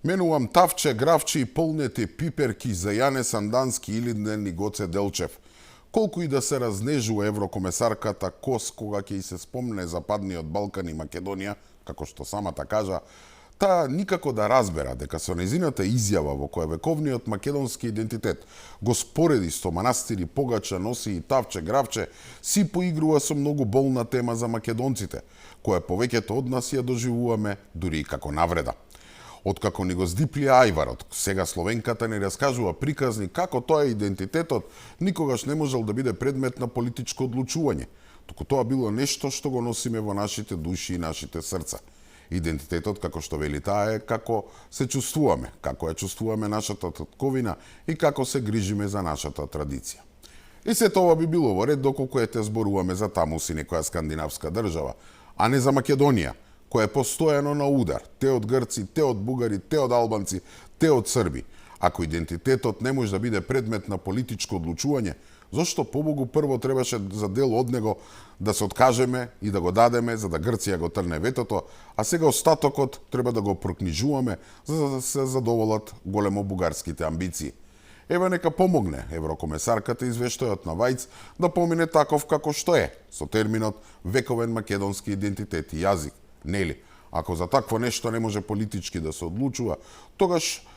Менувам тавче, гравче и полнете пиперки за Јане Сандански или Нени Гоце Делчев. Колку и да се разнежува еврокомесарката Кос кога ќе и се спомне Западниот Балкан и Македонија, како што самата кажа, таа никако да разбера дека со незината изјава во која вековниот македонски идентитет го спореди со манастири, погача, носи и тавче, гравче, си поигрува со многу болна тема за македонците, која повеќето од нас ја доживуваме дури и како навреда. Откако ни го здипли ајварот, сега словенката ни раскажува приказни како тоа идентитетот никогаш не можел да биде предмет на политичко одлучување, туку тоа било нешто што го носиме во нашите души и нашите срца. Идентитетот, како што вели таа, е како се чувствуваме, како ја чувствуваме нашата татковина и како се грижиме за нашата традиција. И се тоа би било во ред доколку ете зборуваме за таму си некоја скандинавска држава, а не за Македонија, која е постојано на удар, те од грци, те од бугари, те од албанци, те од срби. Ако идентитетот не може да биде предмет на политичко одлучување, зошто побогу прво требаше за дел од него да се откажеме и да го дадеме за да Грција го трне ветото, а сега остатокот треба да го прокнижуваме за да се задоволат големо бугарските амбиции. Ева нека помогне еврокомесарката извештајот на Вајц да помине таков како што е, со терминот вековен македонски идентитет и јазик. Нели, ако за такво нешто не може политички да се одлучува, тогаш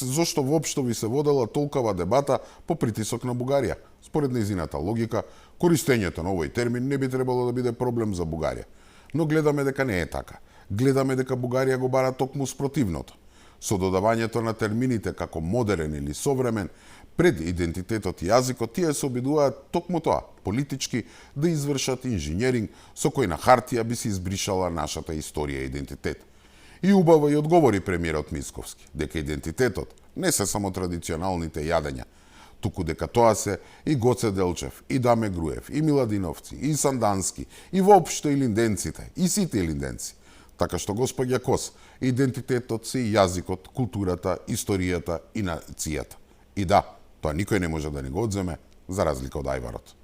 зошто воопшто би се водела толкова дебата по притисок на Бугарија? Според нејзината логика, користењето на овој термин не би требало да биде проблем за Бугарија. Но гледаме дека не е така. Гледаме дека Бугарија го бара токму спротивното. Со додавањето на термините како модерен или современ, пред идентитетот и јазикот, тие се обидуваат токму тоа, политички, да извршат инженеринг со кој на хартија би се избришала нашата историја и идентитет. И убаво и одговори премиерот Мицковски, дека идентитетот не се само традиционалните јадења, туку дека тоа се и Гоце Делчев, и Даме Груев, и Миладиновци, и Сандански, и воопшто и линденците, и сите линденци. Така што, господја Кос, идентитетот се и јазикот, културата, историјата и нацијата. И да, тоа никој не може да ни го одземе, за разлика од ајварот.